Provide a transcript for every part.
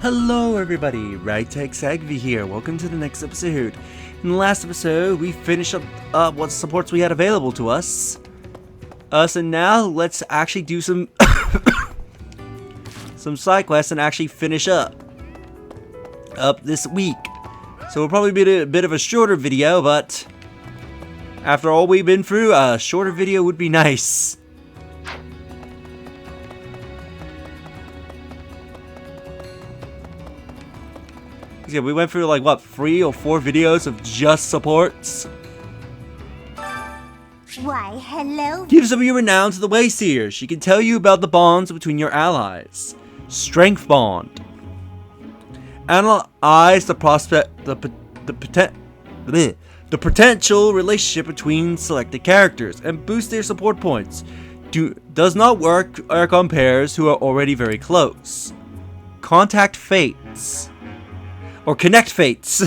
Hello everybody, RagTagSagV here. Welcome to the next episode. In the last episode, we finished up what supports we had available to us. So now let's actually do some some side quests and actually finish up this week. So it'll probably be a bit of a shorter video, but after all we've been through, a shorter video would be nice. Yeah, we went through like what, 3 or 4 videos of just supports. Why, hello. Give some of your renown to the Wayseer. She can tell you about the bonds between your allies. Strength bond. Analyze the potential relationship between selected characters and boost their support points. Does not work on pairs who are already very close. Contact fates. Or connect fates.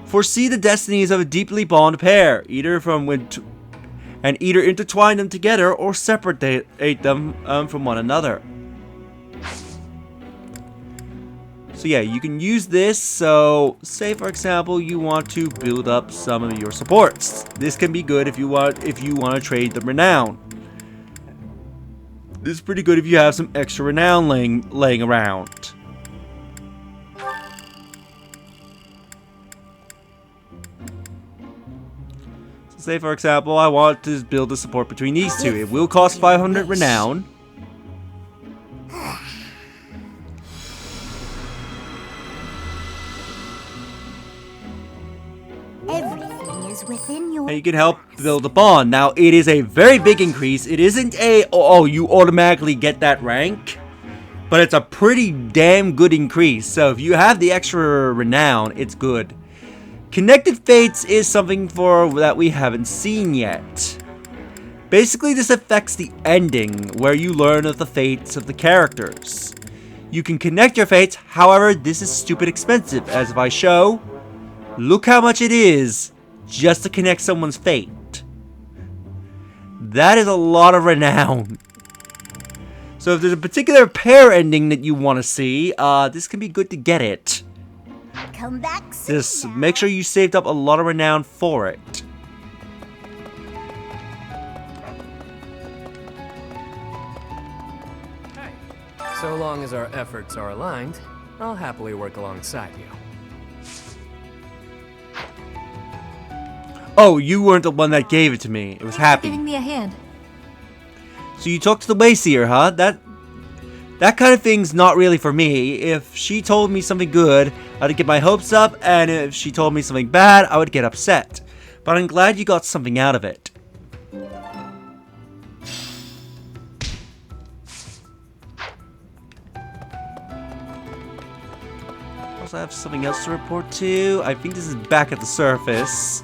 Foresee the destinies of a deeply bonded pair, either intertwine them together or separate them from one another. So yeah, you can use this. So say for example you want to build up some of your supports. This can be good if you want to trade the renown. This is pretty good if you have some extra renown laying around. Say for example, I want to build a support between these two. It will cost 500 renown. Everything is within your... And you can help build a bond. Now, it is a very big increase. It isn't a, oh, you automatically get that rank. But it's a pretty damn good increase. So if you have the extra renown, it's good. Connected Fates is something that we haven't seen yet. Basically, this affects the ending, where you learn of the fates of the characters. You can connect your fates, however, this is stupid expensive, as if I show, look how much it is just to connect someone's fate. That is a lot of renown. So if there's a particular pair ending that you want to see, this can be good to get it. Come back soon. Just make sure you saved up a lot of renown for it. Hey. So long as our efforts are aligned, I'll happily work alongside you. Oh, you weren't the one that gave it to me. It was Happy. Giving me a hand. So you talked to the Wayseer, huh? That kind of thing's not really for me. If she told me something good, I'd get my hopes up, and if she told me something bad, I would get upset. But I'm glad you got something out of it. Also, I have something else to report to. I think this is back at the surface.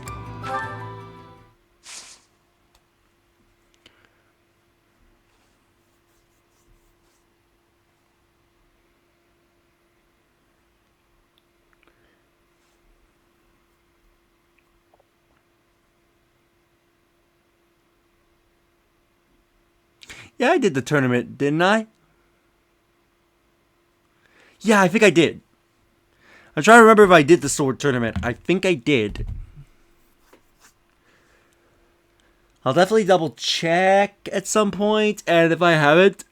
Yeah, I did the tournament, didn't I? Yeah, I think I did. I'm trying to remember if I did the sword tournament. I think I did. I'll definitely double check at some point, and if I haven't,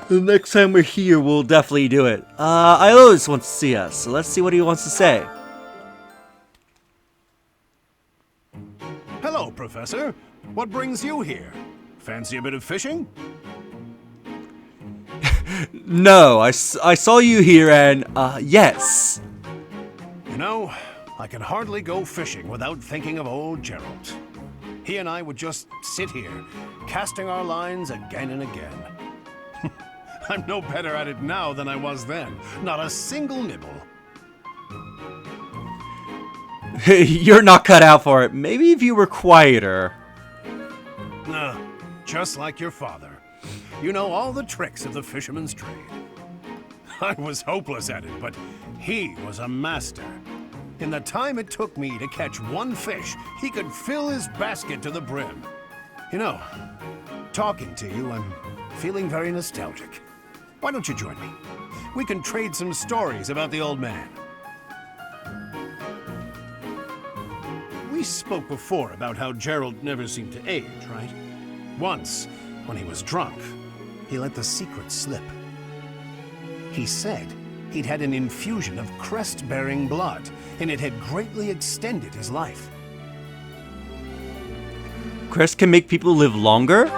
the next time we're here, we'll definitely do it. Iolaus wants to see us, so let's see what he wants to say. Hello, Professor. What brings you here? Fancy a bit of fishing? No, I saw you here and, yes. You know, I can hardly go fishing without thinking of old Jeralt. He and I would just sit here, casting our lines again and again. I'm no better at it now than I was then. Not a single nibble. You're not cut out for it. Maybe if you were quieter. Just like your father. You know all the tricks of the fisherman's trade. I was hopeless at it, but he was a master. In the time it took me to catch one fish, he could fill his basket to the brim. You know, talking to you, I'm feeling very nostalgic. Why don't you join me? We can trade some stories about the old man. We spoke before about how Jeralt never seemed to age, right? Once, when he was drunk, he let the secret slip. He said he'd had an infusion of crest-bearing blood, and it had greatly extended his life. Crest can make people live longer?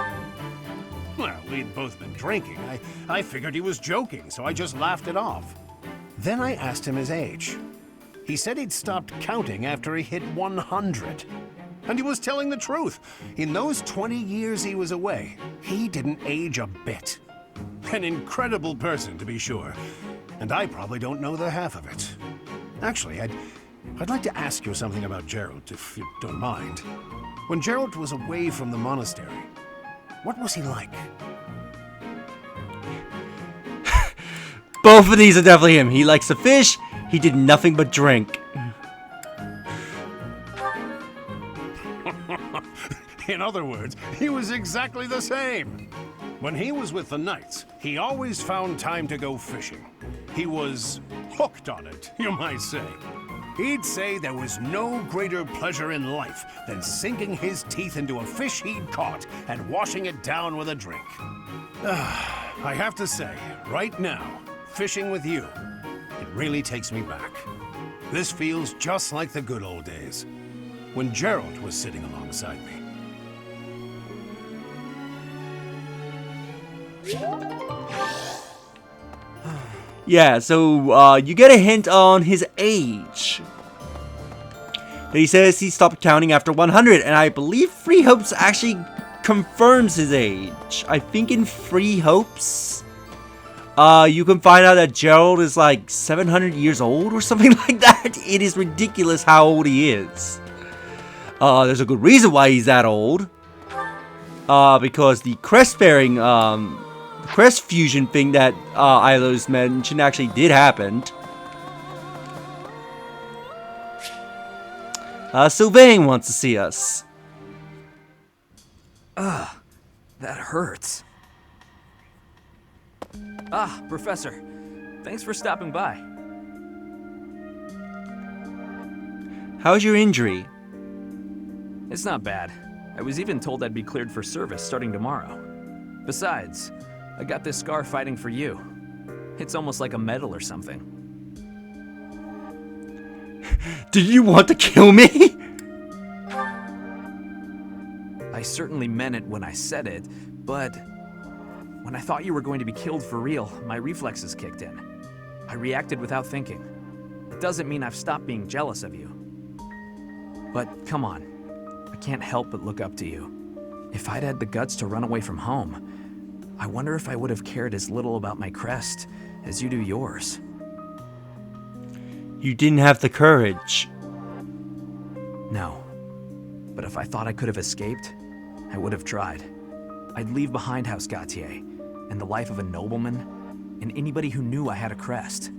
Well, we'd both been drinking. I figured he was joking, so I just laughed it off. Then I asked him his age. He said he'd stopped counting after he hit 100. And he was telling the truth. In those 20 years he was away, he didn't age a bit. An incredible person, to be sure. And I probably don't know the half of it. Actually, I'd like to ask you something about Jeralt, if you don't mind. When Jeralt was away from the monastery, what was he like? Both of these are definitely him. He likes to fish. He did nothing but drink. In other words, he was exactly the same. When he was with the knights, he always found time to go fishing. He was hooked on it, you might say. He'd say there was no greater pleasure in life than sinking his teeth into a fish he'd caught and washing it down with a drink. I have to say, right now, fishing with you, it really takes me back. This feels just like the good old days, when Jeralt was sitting alongside me. Yeah, so you get a hint on his age. He says he stopped counting after 100, and I believe Free Hopes actually confirms his age. I think in Free Hopes, you can find out that Jeralt is like 700 years old or something like that. It is ridiculous how old he is. There's a good reason why he's that old. Because the crest-bearing, crest fusion thing that Ilos mentioned actually did happen. Sylvain wants to see us. That hurts. Ah, Professor. Thanks for stopping by. How's your injury? It's not bad. I was even told I'd be cleared for service starting tomorrow. Besides, I got this scar fighting for you. It's almost like a medal or something. Do you want to kill me? I certainly meant it when I said it, but when I thought you were going to be killed for real, my reflexes kicked in. I reacted without thinking. It doesn't mean I've stopped being jealous of you. But come on, I can't help but look up to you. If I'd had the guts to run away from home, I wonder if I would have cared as little about my crest as you do yours. You didn't have the courage. No. But if I thought I could have escaped, I would have tried. I'd leave behind House Gautier and the life of a nobleman and anybody who knew I had a crest.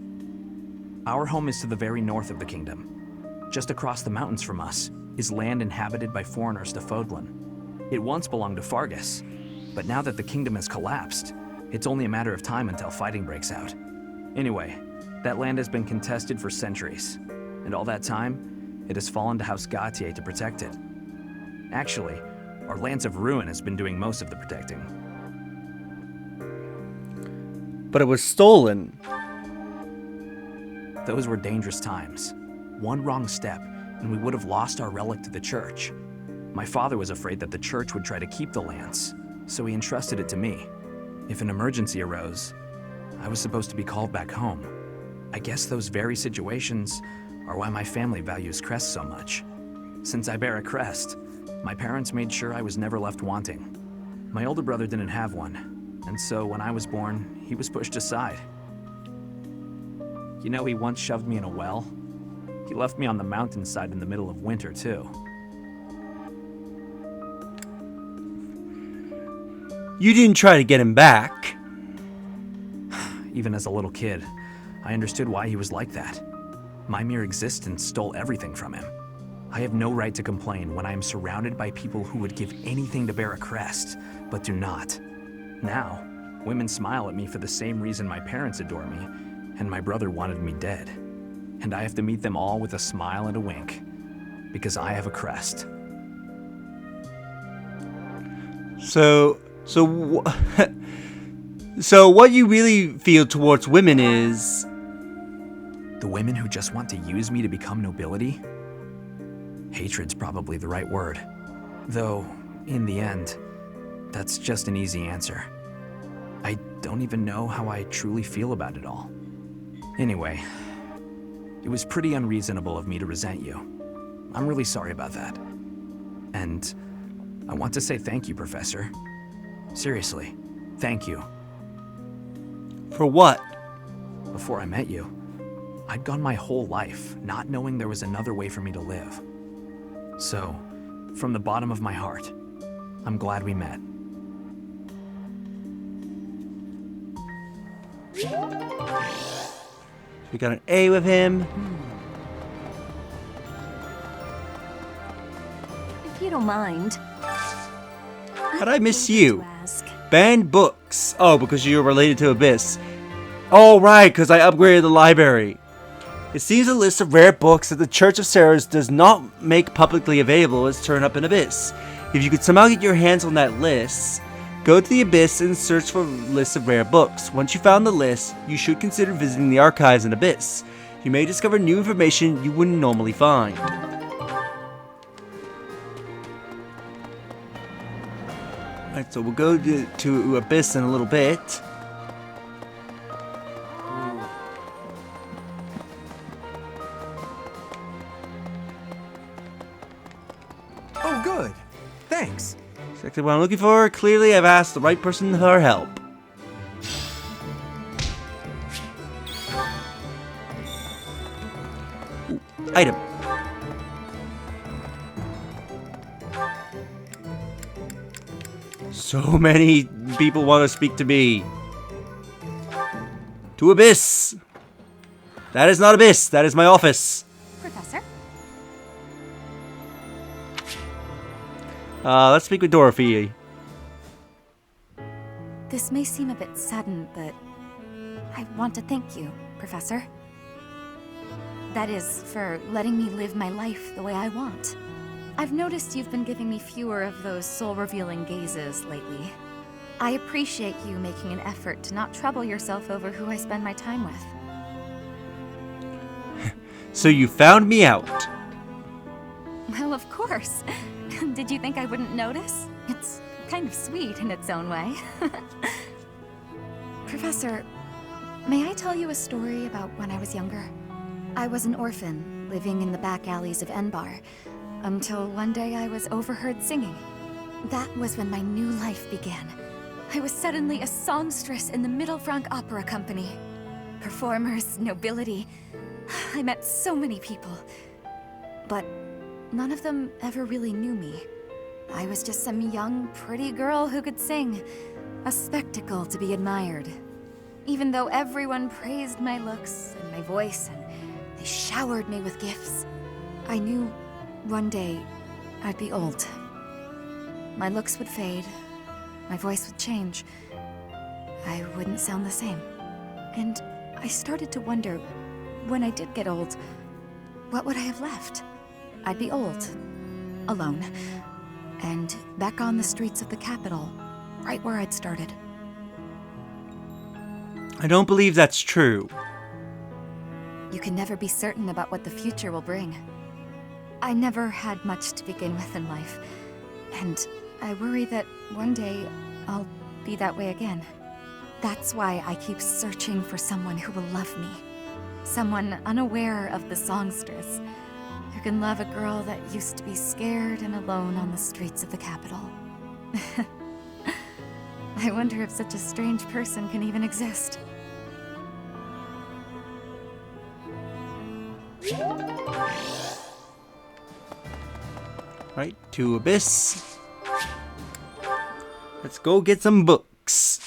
Our home is to the very north of the kingdom. Just across the mountains from us is land inhabited by foreigners to Fodlan. It once belonged to Fargus, but now that the kingdom has collapsed, it's only a matter of time until fighting breaks out. Anyway, that land has been contested for centuries, and all that time, it has fallen to House Gautier to protect it. Actually, our Lance of Ruin has been doing most of the protecting. But it was stolen. Those were dangerous times. One wrong step, and we would have lost our relic to the church. My father was afraid that the church would try to keep the lance, so he entrusted it to me. If an emergency arose, I was supposed to be called back home. I guess those very situations are why my family values crests so much. Since I bear a crest, my parents made sure I was never left wanting. My older brother didn't have one, and so when I was born, he was pushed aside. You know, he once shoved me in a well. He left me on the mountainside in the middle of winter, too. You didn't try to get him back. Even as a little kid, I understood why he was like that. My mere existence stole everything from him. I have no right to complain when I am surrounded by people who would give anything to bear a crest, but do not. Now, Women smile at me for the same reason my parents adore me, and my brother wanted me dead. And I have to meet them all with a smile and a wink, because I have a crest. So what you really feel towards women is... The women who just want to use me to become nobility? Hatred's probably the right word. Though, in the end, that's just an easy answer. I don't even know how I truly feel about it all. Anyway, it was pretty unreasonable of me to resent you. I'm really sorry about that. And I want to say thank you, Professor. Seriously, thank you. For what? Before I met you, I'd gone my whole life not knowing there was another way for me to live. So, from the bottom of my heart, I'm glad we met. We got an A with him. If you don't mind. How'd I miss you? Banned books. Oh, because you're related to Abyss. Oh, right, because I upgraded the library. It seems a list of rare books that the Church of Ceres does not make publicly available is turned up in Abyss. If you could somehow get your hands on that list, go to the Abyss and search for a list of rare books. Once you found the list, you should consider visiting the archives in Abyss. You may discover new information you wouldn't normally find. Alright, so we'll go to Abyss in a little bit. Oh, good. Thanks. Exactly what I'm looking for. Clearly, I've asked the right person for help. Ooh, item. So many people want to speak to me. To Abyss. That is not Abyss. That is my office. Professor? Let's speak with Dorothy. This may seem a bit sudden, but I want to thank you, Professor. That is, for letting me live my life the way I want. I've noticed you've been giving me fewer of those soul-revealing gazes lately. I appreciate you making an effort to not trouble yourself over who I spend my time with. So you found me out. Well, of course. Did you think I wouldn't notice? It's kind of sweet in its own way. Professor, may I tell you a story about when I was younger? I was an orphan, living in the back alleys of Enbar, until one day I was overheard singing. That was when my new life began. I was suddenly a songstress in the Middle Franc Opera Company. Performers, nobility. I met so many people. But none of them ever really knew me. I was just some young, pretty girl who could sing. A spectacle to be admired. Even though everyone praised my looks and my voice, and they showered me with gifts, I knew one day I'd be old. My looks would fade, my voice would change. I wouldn't sound the same. And I started to wonder, when I did get old, what would I have left? I'd be old, alone, and back on the streets of the capital, right where I'd started. I don't believe that's true. You can never be certain about what the future will bring. I never had much to begin with in life, and I worry that one day I'll be that way again. That's why I keep searching for someone who will love me. Someone unaware of the songstress, who can love a girl that used to be scared and alone on the streets of the capital. I wonder if such a strange person can even exist. Right, to Abyss. Let's go get some books.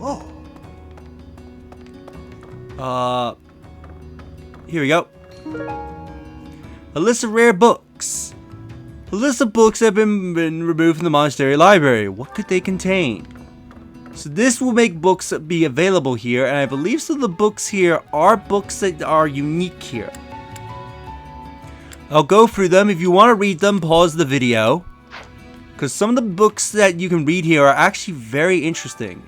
Oh, Here we go. A list of rare books. A list of books have been removed from the monastery library. What could they contain? So this will make books be available here, and I believe some of the books here are books that are unique here. I'll go through them. If you want to read them, pause the video, because some of the books that you can read here are actually very interesting.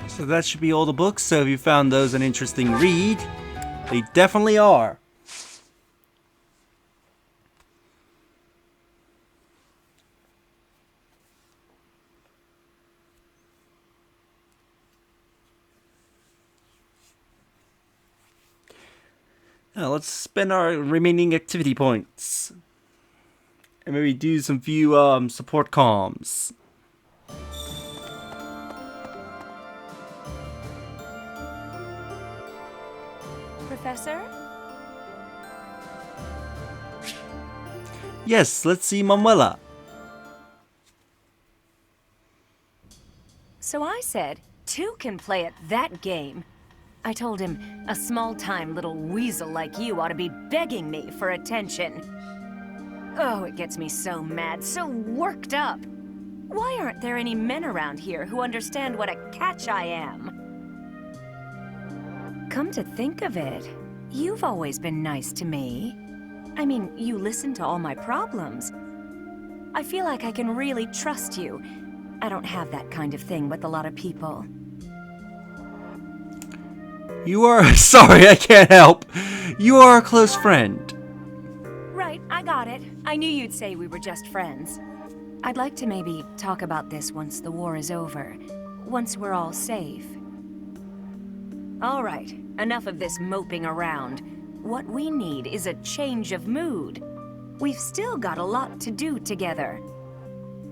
So that should be all the books. So if you found those an interesting read, they definitely are. Now let's spend our remaining activity points and maybe do some few support comms. Professor? Yes, let's see Manuela. So I said, two can play at that game. I told him, a small-time little weasel like you ought to be begging me for attention. Oh, it gets me so mad, so worked up. Why aren't there any men around here who understand what a catch I am? Come to think of it, you've always been nice to me. I mean, you listen to all my problems. I feel like I can really trust you. I don't have that kind of thing with a lot of people. You are sorry, I can't help. You are a close friend. Right, I got it. I knew you'd say we were just friends. I'd like to maybe talk about this once the war is over. Once we're all safe. All right, enough of this moping around. What we need is a change of mood. We've still got a lot to do together.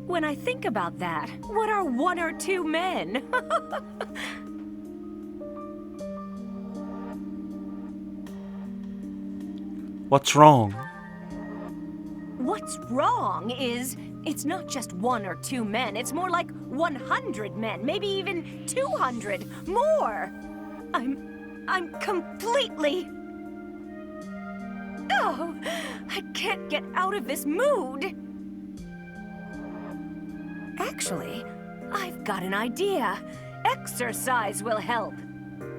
When I think about that, what are one or two men? What's wrong? What's wrong is, it's not just one or two men, it's more like 100 men, maybe even 200, more! I'm completely... Oh, I can't get out of this mood. Actually, I've got an idea. Exercise will help.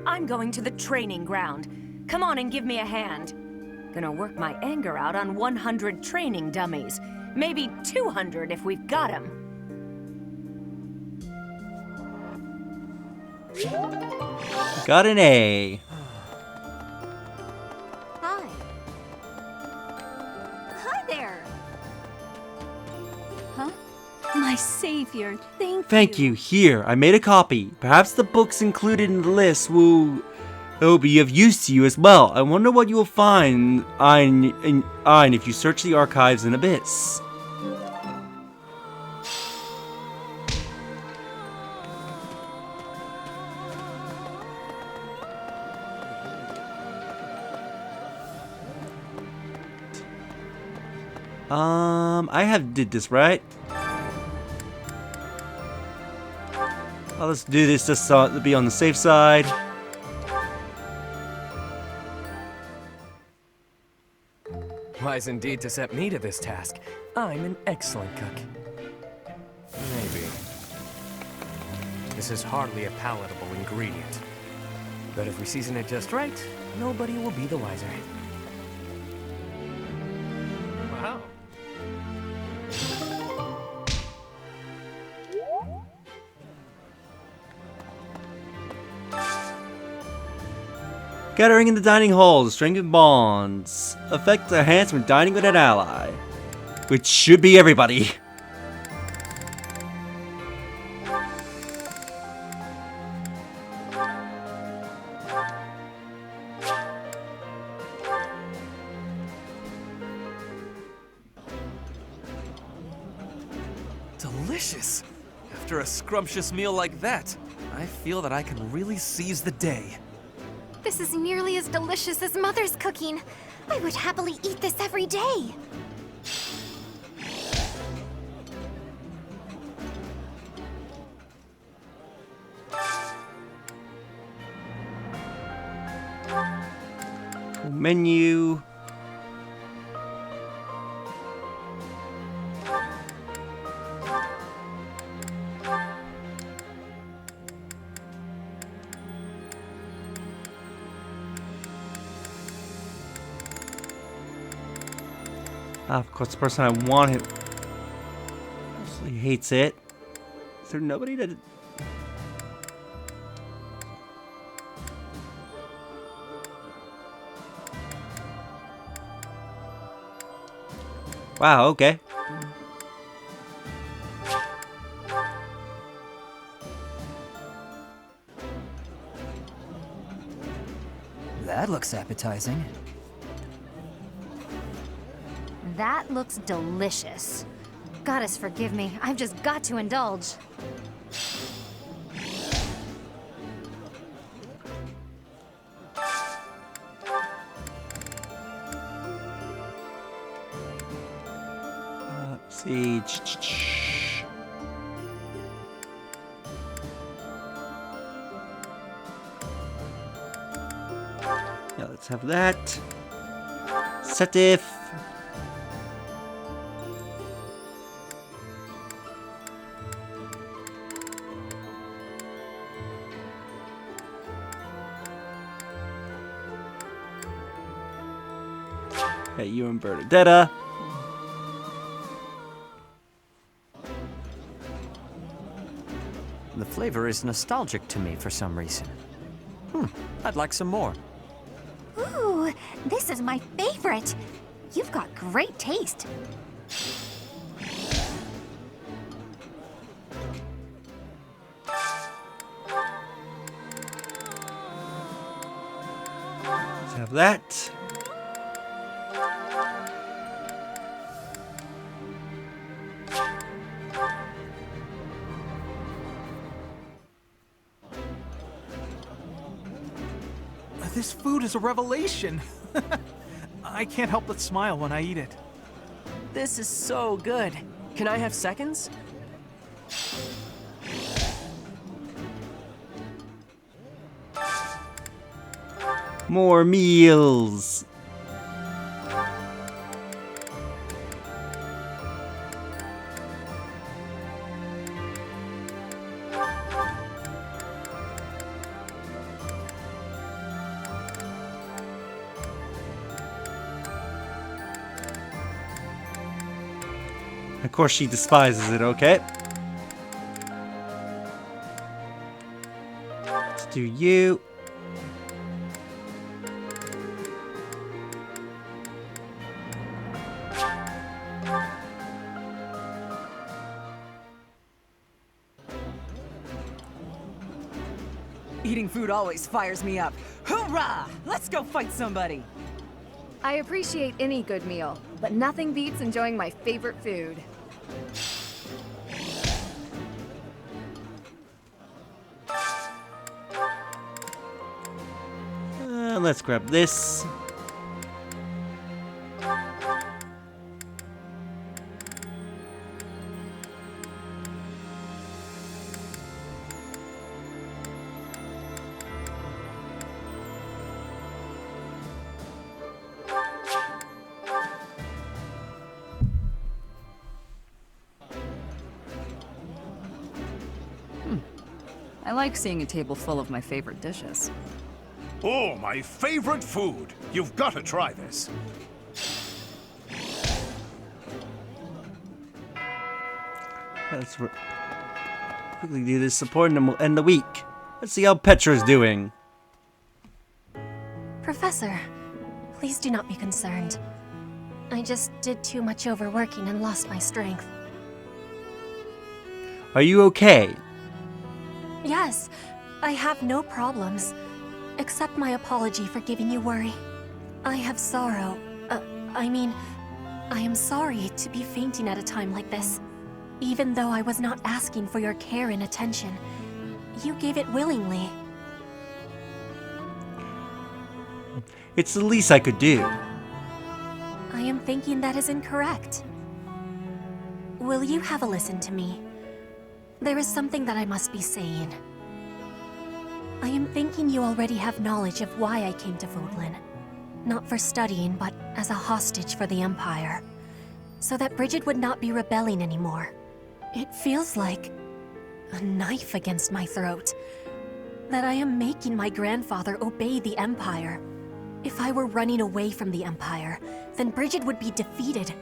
I'm going to the training ground. Come on and give me a hand. Gonna work my anger out on 100 training dummies. Maybe 200 if we've got 'em. Got an A. Hi. Hi there. Huh? My savior, thank you. Thank you. Here, I made a copy. Perhaps the books included in the list will be of use to you as well. I wonder what you will find if you search the archives in Abyss. I did this, right? Well, let's do this just to be on the safe side. Wise indeed to set me to this task. I'm an excellent cook. Maybe. This is hardly a palatable ingredient. But if we season it just right, nobody will be the wiser. Wow. Gathering in the dining hall to strengthen bonds. Effect enhanced when dining with an ally. Which should be everybody. Delicious! After a scrumptious meal like that, I feel that I can really seize the day. This is nearly as delicious as Mother's cooking. I would happily eat this every day. Menu. Of course, the person I want him absolutely hates it. Is there nobody that? Wow. Okay. That looks appetizing. That looks delicious. Goddess forgive me, I've just got to indulge. Let's see. Yeah, let's have that. Setif. Okay, you and Bernadetta. The flavor is nostalgic to me for some reason. I'd like some more. Ooh, this is my favorite. You've got great taste. Let's have that. This food is a revelation. I can't help but smile when I eat it. This is so good. Can I have seconds? Let's More meals. Of course she despises it, okay? Let's do you. Eating food always fires me up. Hoorah! Let's go fight somebody! I appreciate any good meal, but nothing beats enjoying my favorite food. Let's grab this. I like seeing a table full of my favorite dishes. Oh, my favorite food. You've got to try this. Let's quickly do this support and then we'll end the week. Let's see how Petra's doing. Professor, please do not be concerned. I just did too much overworking and lost my strength. Are you okay? Yes, I have no problems. Accept my apology for giving you worry. I have sorrow. I am sorry to be fainting at a time like this. Even though I was not asking for your care and attention, you gave it willingly. It's the least I could do. I am thinking that is incorrect. Will you have a listen to me? There is something that I must be saying. I am thinking you already have knowledge of why I came to Vodlin. Not for studying, but as a hostage for the Empire. So that Bridget would not be rebelling anymore. It feels like a knife against my throat. That I am making my grandfather obey the Empire. If I were running away from the Empire, then Bridget would be defeated.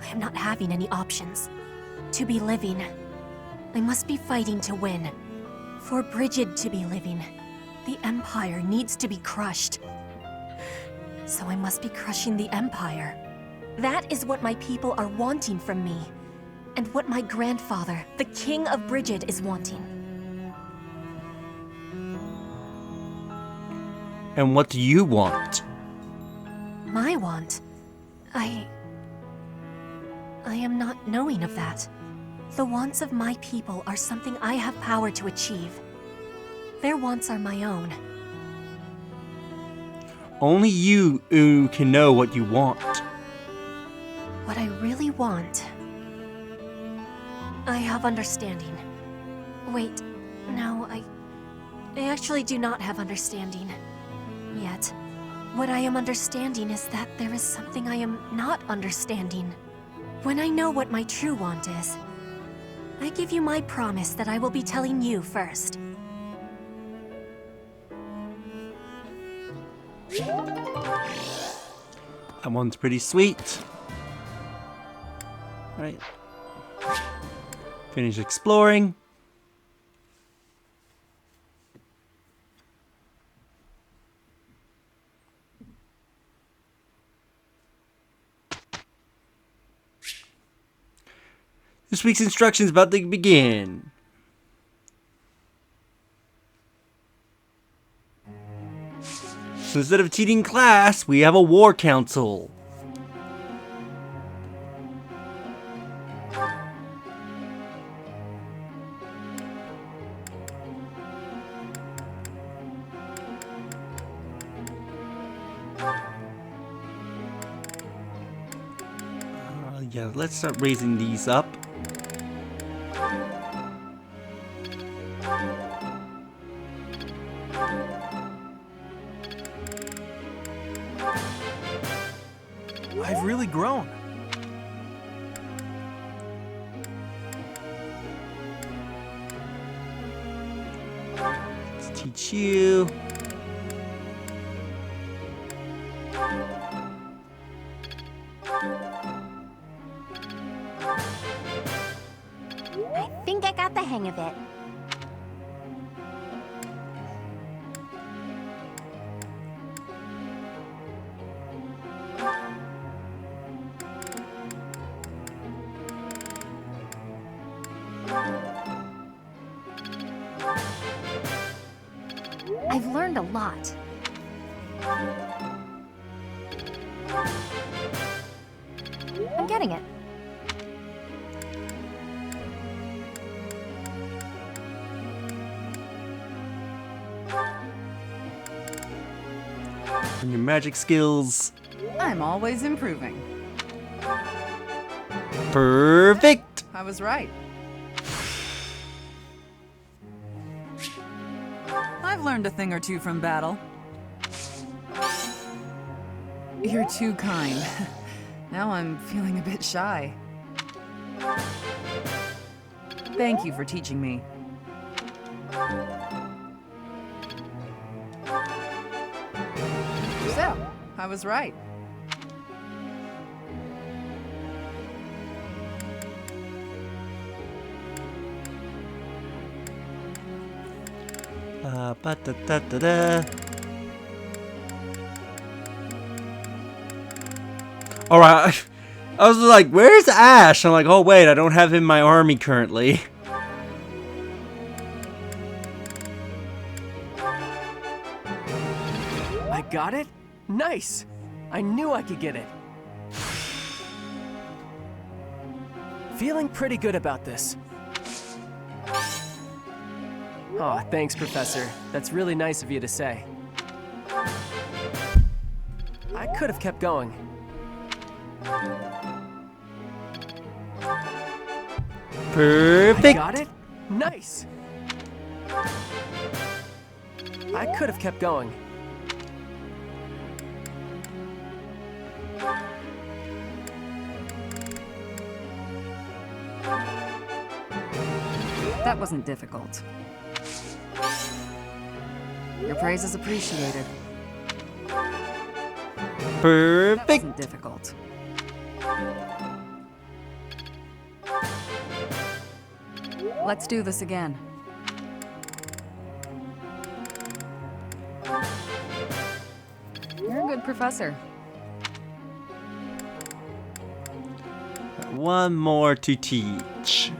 I am not having any options. To be living, I must be fighting to win. For Bridget to be living, the Empire needs to be crushed. So I must be crushing the Empire. That is what my people are wanting from me. And what my grandfather, the King of Bridget, is wanting. And what do you want? My want? I am not knowing of that. The wants of my people are something I have power to achieve. Their wants are my own. Only you can know what you want. What I really want... I have understanding. Wait, no, I actually do not have understanding. Yet. What I am understanding is that there is something I am not understanding. When I know what my true want is, I give you my promise that I will be telling you first. That one's pretty sweet. Alright. Finish exploring. This week's instructions about to begin. So instead of teaching class, we have a war council. Yeah, let's start raising these up. I've really grown. Let's teach you. I think I got the hang of it. I've learned a lot. I'm getting it. And your magic skills. I'm always improving. Perfect. I was right. I've learned a thing or two from battle. You're too kind. Now I'm feeling a bit shy. Thank you for teaching me. So, I was right. Ba-da-da-da-da. Alright, I was like, where's Ash? I'm like, oh wait, I don't have him in my army currently. I got it? Nice! I knew I could get it. Feeling pretty good about this. Oh, thanks, Professor. That's really nice of you to say. I could have kept going. Perfect. I got it? Nice! I could have kept going. That wasn't difficult. Your praise is appreciated. That Perfect. wasn't difficult. Let's do this again. You're a good professor. One more to teach.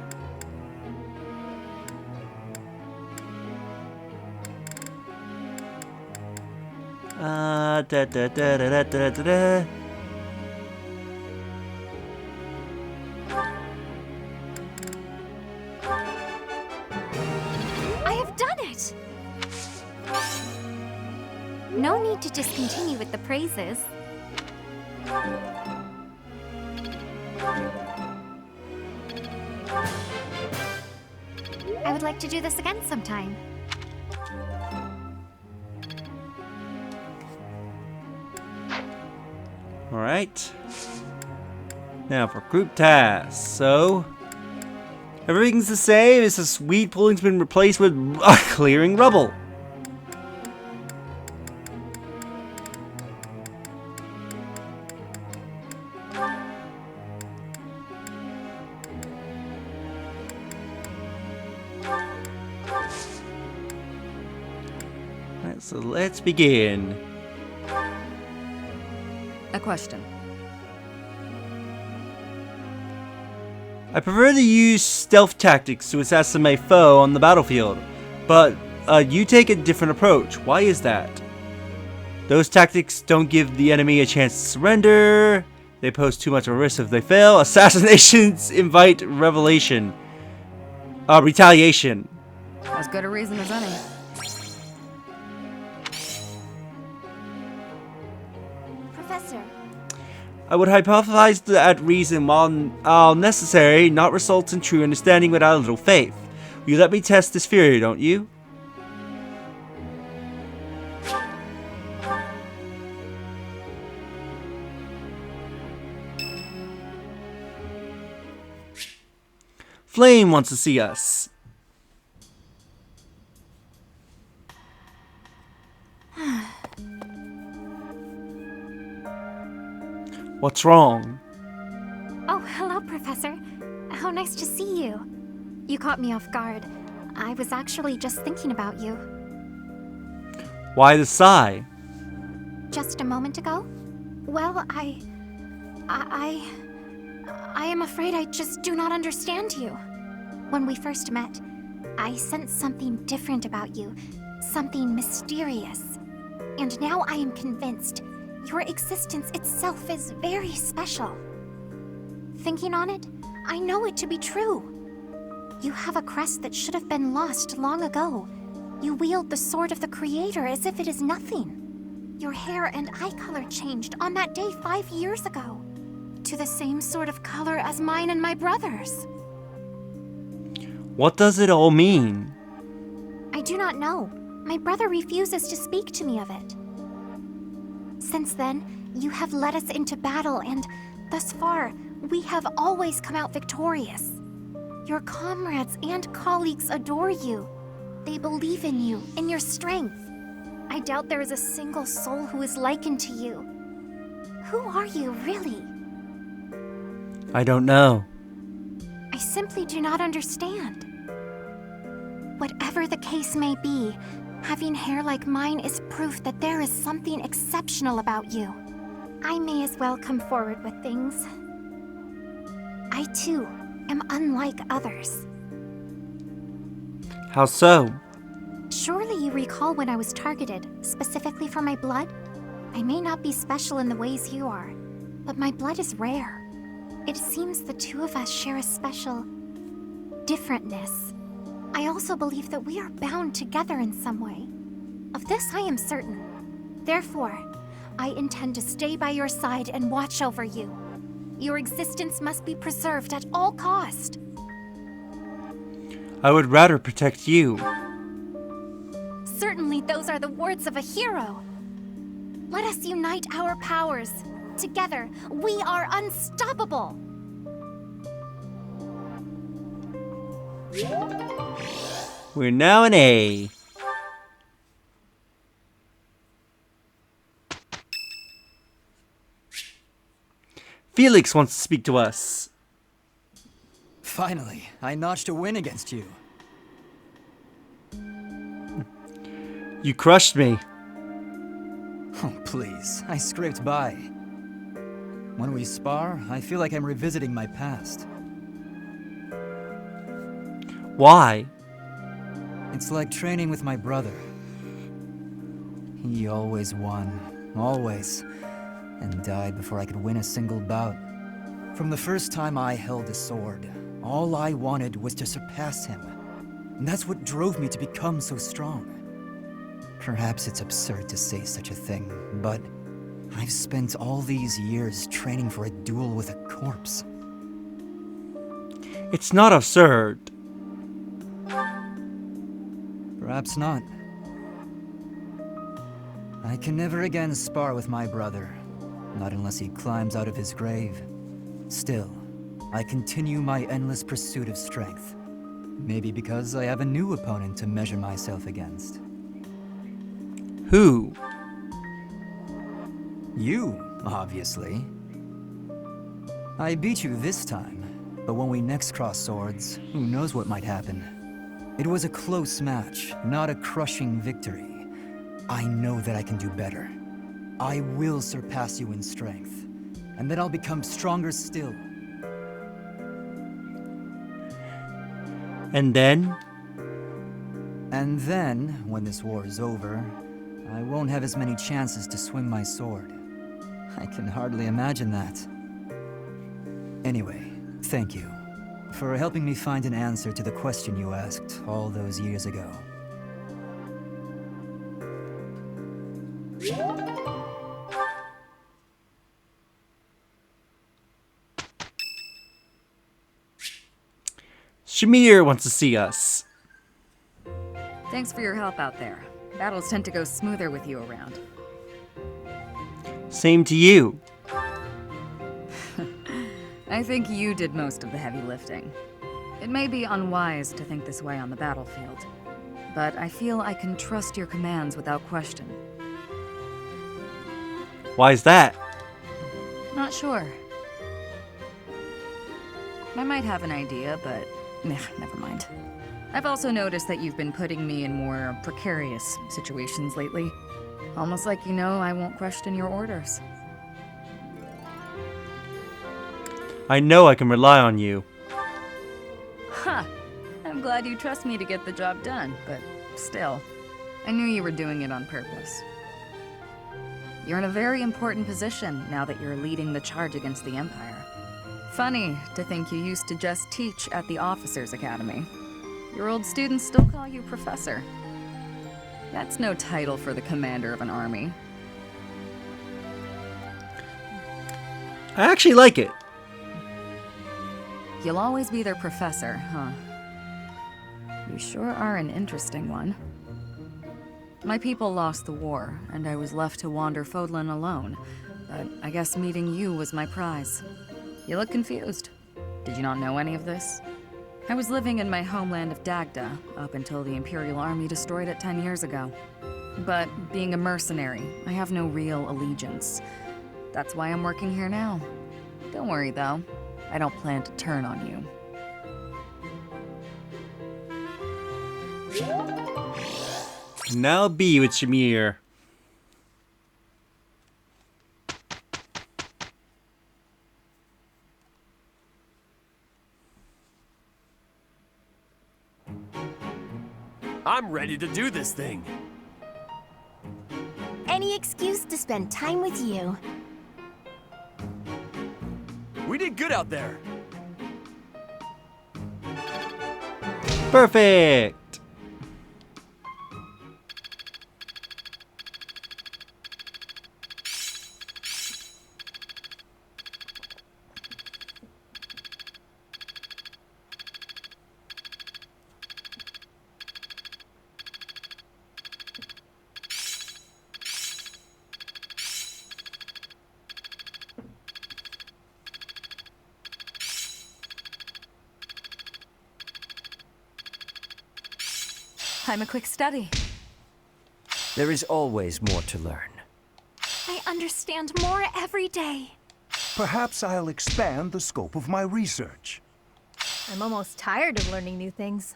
Da da da da da da da. I have done it! No need to just continue with the praises. I would like to do this again sometime. Alright. Now for group tasks. So, everything's the same. It's just weed pulling's been replaced with clearing rubble. Alright, so let's begin. A question. I prefer to use stealth tactics to assassinate my foe on the battlefield, but you take a different approach. Why is that? Those tactics don't give the enemy a chance to surrender. They pose too much of a risk if they fail. Assassinations invite retaliation. As good a reason as any. Professor, I would hypothesize that reason, while necessary, not results in true understanding without a little faith. You let me test this theory, don't you? Flame wants to see us. What's wrong? Oh, hello, Professor. How nice to see you. You caught me off guard. I was actually just thinking about you. Why the sigh? Just a moment ago? Well, I am afraid I just do not understand you. When we first met, I sensed something different about you, something mysterious. And now I am convinced your existence itself is very special. Thinking on it, I know it to be true. You have a crest that should have been lost long ago. You wield the sword of the Creator as if it is nothing. Your hair and eye color changed on that day 5 years ago, to the same sort of color as mine and my brother's. What does it all mean? I do not know. My brother refuses to speak to me of it. Since then, you have led us into battle, and thus far, we have always come out victorious. Your comrades and colleagues adore you. They believe in you, in your strength. I doubt there is a single soul who is likened to you. Who are you, really? I don't know. I simply do not understand. Whatever the case may be, having hair like mine is proof that there is something exceptional about you. I may as well come forward with things. I, too, am unlike others. How so? Surely you recall when I was targeted, specifically for my blood? I may not be special in the ways you are, but my blood is rare. It seems the two of us share a special differentness. I also believe that we are bound together in some way. Of this I am certain. Therefore, I intend to stay by your side and watch over you. Your existence must be preserved at all cost. I would rather protect you. Certainly those are the words of a hero. Let us unite our powers. Together, we are unstoppable. We're now in A. Felix wants to speak to us. Finally, I notched a win against you. You crushed me. Oh, please. I scraped by. When we spar, I feel like I'm revisiting my past. Why? It's like training with my brother. He always won. Always. And died before I could win a single bout. From the first time I held a sword, all I wanted was to surpass him. And that's what drove me to become so strong. Perhaps it's absurd to say such a thing, but I've spent all these years training for a duel with a corpse. It's not absurd. Perhaps not. I can never again spar with my brother. Not unless he climbs out of his grave. Still, I continue my endless pursuit of strength. Maybe because I have a new opponent to measure myself against. Who? You, obviously. I beat you this time, but when we next cross swords, who knows what might happen. It was a close match, not a crushing victory. I know that I can do better. I will surpass you in strength, and then I'll become stronger still. And then? And then, when this war is over, I won't have as many chances to swing my sword. I can hardly imagine that. Anyway, thank you for helping me find an answer to the question you asked all those years ago. Shamir wants to see us. Thanks for your help out there. Battles tend to go smoother with you around. Same to you. I think you did most of the heavy lifting. It may be unwise to think this way on the battlefield, but I feel I can trust your commands without question. Why is that? Not sure. I might have an idea, but never mind. I've also noticed that you've been putting me in more precarious situations lately. Almost like you know I won't question your orders. I know I can rely on you. Ha! I'm glad you trust me to get the job done, but still, I knew you were doing it on purpose. You're in a very important position now that you're leading the charge against the Empire. Funny to think you used to just teach at the Officers' Academy. Your old students still call you Professor. That's no title for the commander of an army. I actually like it. You'll always be their professor, huh? You sure are an interesting one. My people lost the war, and I was left to wander Fodlan alone, but I guess meeting you was my prize. You look confused. Did you not know any of this? I was living in my homeland of Dagda up until the Imperial Army destroyed it 10 years ago. But being a mercenary, I have no real allegiance. That's why I'm working here now. Don't worry though, I don't plan to turn on you. Now be with Shamir. I'm ready to do this thing. Any excuse to spend time with you. We did good out there. Perfect. I'm a quick study. There is always more to learn. I understand more every day. Perhaps I'll expand the scope of my research. I'm almost tired of learning new things.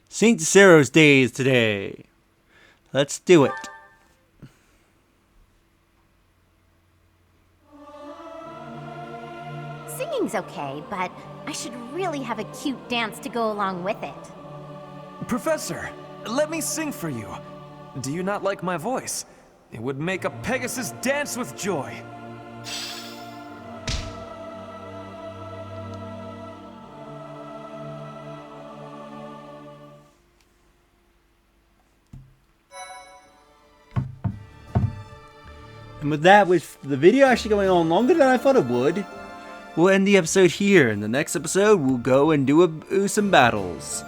St. Cero's Day is today. Let's do it. Singing's okay, but I should really have a cute dance to go along with it. Professor, let me sing for you. Do you not like my voice? It would make a Pegasus dance with joy. And with that, with the video actually going on longer than I thought it would, we'll end the episode here. In the next episode, we'll go and do some battles.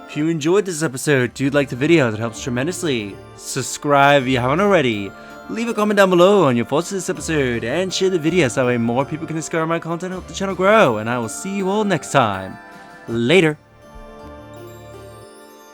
If you enjoyed this episode, do like the video, that helps tremendously. Subscribe if you haven't already. Leave a comment down below on your thoughts of this episode, and share the video so that way more people can discover my content and help the channel grow. And I will see you all next time. Later.